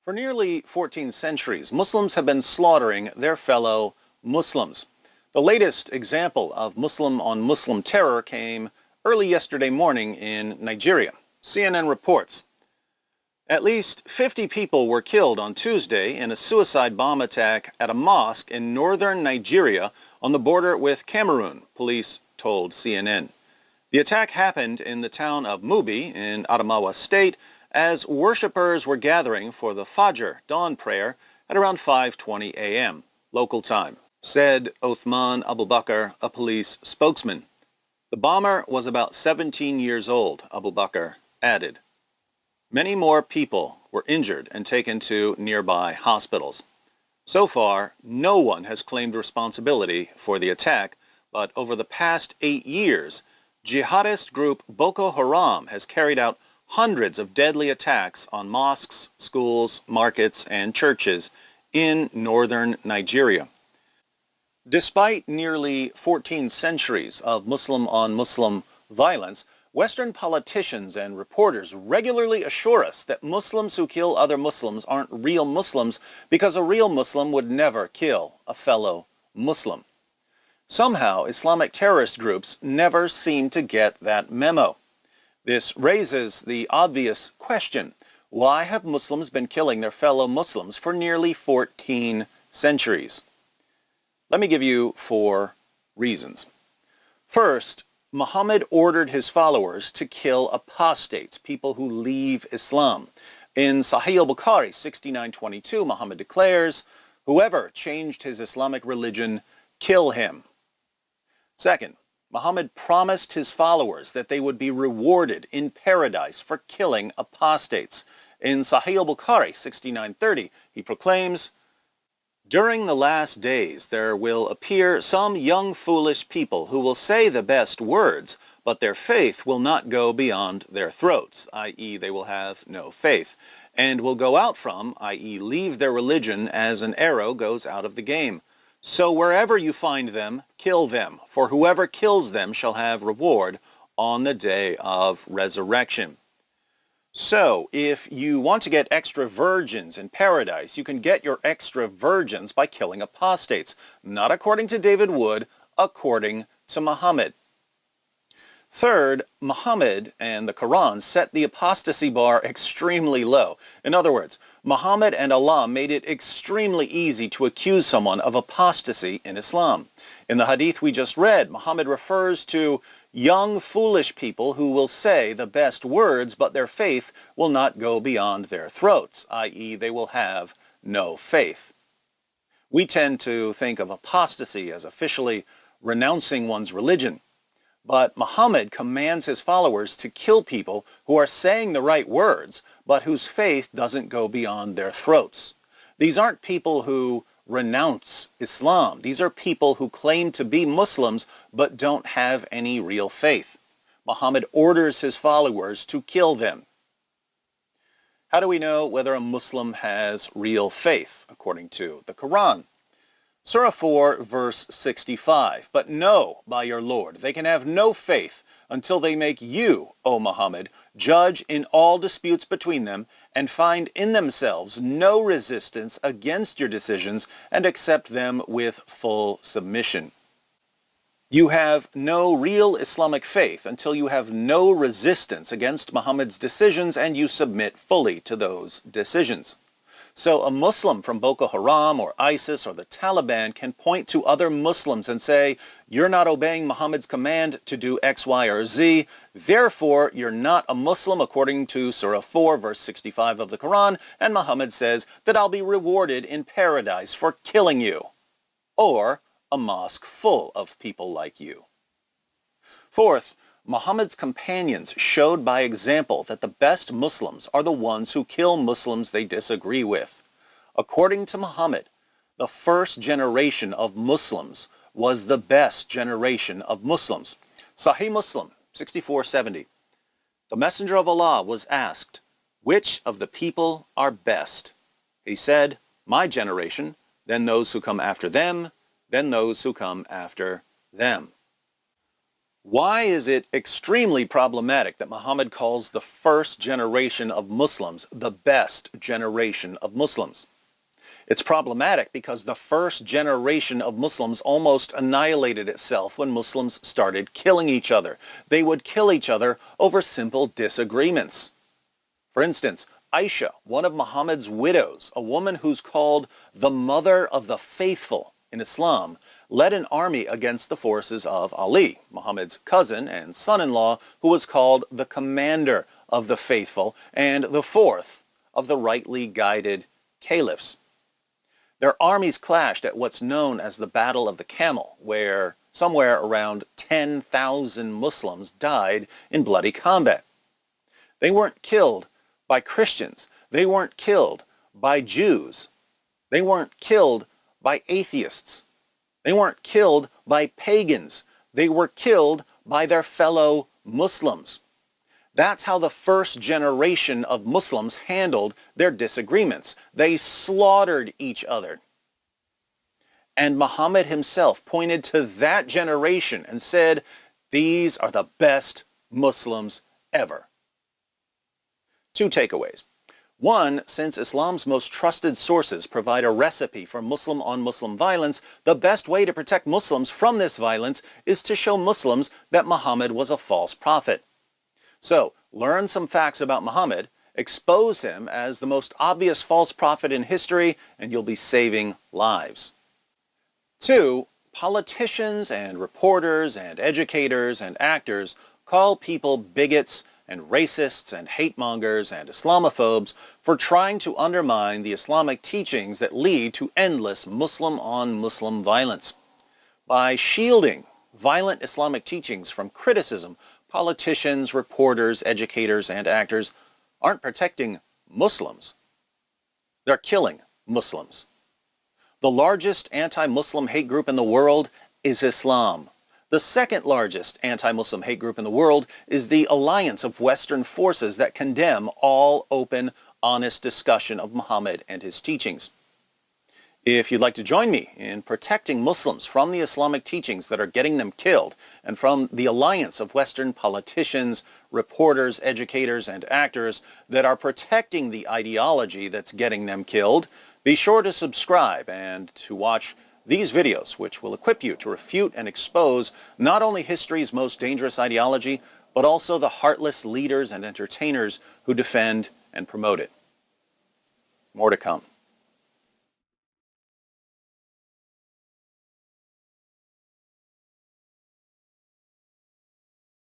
For nearly 14 centuries, Muslims have been slaughtering their fellow Muslims. The latest example of Muslim-on-Muslim terror came early yesterday morning in Nigeria. CNN reports at least 50 people were killed on Tuesday in a suicide bomb attack at a mosque in northern Nigeria on the border with Cameroon, police told CNN. The attack happened in the town of Mubi in Adamawa State as worshippers were gathering for the Fajr dawn prayer at around 5:20 a.m. local time, said Othman Abubakar, a police spokesman. The bomber was about 17 years old, Abubakar added. Many more people were injured and taken to nearby hospitals. So far, no one has claimed responsibility for the attack, but over the past 8 years, jihadist group Boko Haram has carried out hundreds of deadly attacks on mosques, schools, markets, and churches in northern Nigeria. Despite nearly 14 centuries of Muslim-on-Muslim violence, Western politicians and reporters regularly assure us that Muslims who kill other Muslims aren't real Muslims because a real Muslim would never kill a fellow Muslim. Somehow, Islamic terrorist groups never seem to get that memo. This raises the obvious question: why have Muslims been killing their fellow Muslims for nearly 14 centuries? Let me give you 4 reasons. First, Muhammad ordered his followers to kill apostates, people who leave Islam. In Sahih al-Bukhari 69:22, Muhammad declares, "Whoever changed his Islamic religion, kill him." Second, Muhammad promised his followers that they would be rewarded in paradise for killing apostates. In Sahih al-Bukhari 69:30, he proclaims, "During the last days there will appear some young foolish people who will say the best words, but their faith will not go beyond their throats," i.e. they will have no faith, "and will go out from," i.e. leave their religion as an arrow goes out of the game. So wherever you find them, kill them, for whoever kills them shall have reward on the day of resurrection. So, if you want to get extra virgins in paradise, you can get your extra virgins by killing apostates, not according to David Wood, according to Muhammad. Third, Muhammad and the Quran set the apostasy bar extremely low. In other words, Muhammad and Allah made it extremely easy to accuse someone of apostasy in Islam. In the hadith we just read, Muhammad refers to young foolish people who will say the best words, but their faith will not go beyond their throats, i.e. they will have no faith. We tend to think of apostasy as officially renouncing one's religion. But Muhammad commands his followers to kill people who are saying the right words, but whose faith doesn't go beyond their throats. These aren't people who renounce Islam. These are people who claim to be Muslims, but don't have any real faith. Muhammad orders his followers to kill them. How do we know whether a Muslim has real faith, according to the Quran? Surah 4, verse 65, "But know by your Lord, they can have no faith until they make you, O Muhammad, judge in all disputes between them, and find in themselves no resistance against your decisions, and accept them with full submission." You have no real Islamic faith until you have no resistance against Muhammad's decisions and you submit fully to those decisions. So a Muslim from Boko Haram or ISIS or the Taliban can point to other Muslims and say, "You're not obeying Muhammad's command to do X, Y, or Z, therefore you're not a Muslim according to Surah 4, verse 65 of the Quran, and Muhammad says that I'll be rewarded in paradise for killing you." Or a mosque full of people like you. Fourth, Muhammad's companions showed by example that the best Muslims are the ones who kill Muslims they disagree with. According to Muhammad, the first generation of Muslims was the best generation of Muslims. Sahih Muslim 6470. The Messenger of Allah was asked, "Which of the people are best?" He said, "My generation, then those who come after them, then those who come after them." Why is it extremely problematic that Muhammad calls the first generation of Muslims the best generation of Muslims? It's problematic because the first generation of Muslims almost annihilated itself when Muslims started killing each other. They would kill each other over simple disagreements. For instance, Aisha, one of Muhammad's widows, a woman who's called the mother of the faithful in Islam, led an army against the forces of Ali, Muhammad's cousin and son-in-law, who was called the commander of the faithful and the fourth of the rightly guided caliphs. Their armies clashed at what's known as the Battle of the Camel, where somewhere around 10,000 Muslims died in bloody combat. They weren't killed by Christians. They weren't killed by Jews. They weren't killed by atheists. They weren't killed by pagans. They were killed by their fellow Muslims. That's how the first generation of Muslims handled their disagreements. They slaughtered each other. And Muhammad himself pointed to that generation and said, "These are the best Muslims ever." Two takeaways. One, since Islam's most trusted sources provide a recipe for Muslim-on-Muslim violence, the best way to protect Muslims from this violence is to show Muslims that Muhammad was a false prophet. So, learn some facts about Muhammad, expose him as the most obvious false prophet in history, and you'll be saving lives. Two, politicians and reporters and educators and actors call people bigots and racists and hate-mongers and Islamophobes for trying to undermine the Islamic teachings that lead to endless Muslim-on-Muslim violence. By shielding violent Islamic teachings from criticism, politicians, reporters, educators, and actors aren't protecting Muslims. They're killing Muslims. The largest anti-Muslim hate group in the world is Islam. The second largest anti-Muslim hate group in the world is the alliance of Western forces that condemn all open, honest discussion of Muhammad and his teachings. If you'd like to join me in protecting Muslims from the Islamic teachings that are getting them killed and from the alliance of Western politicians, reporters, educators, and actors that are protecting the ideology that's getting them killed, be sure to subscribe and to watch these videos, which will equip you to refute and expose not only history's most dangerous ideology, but also the heartless leaders and entertainers who defend and promote it. More to come.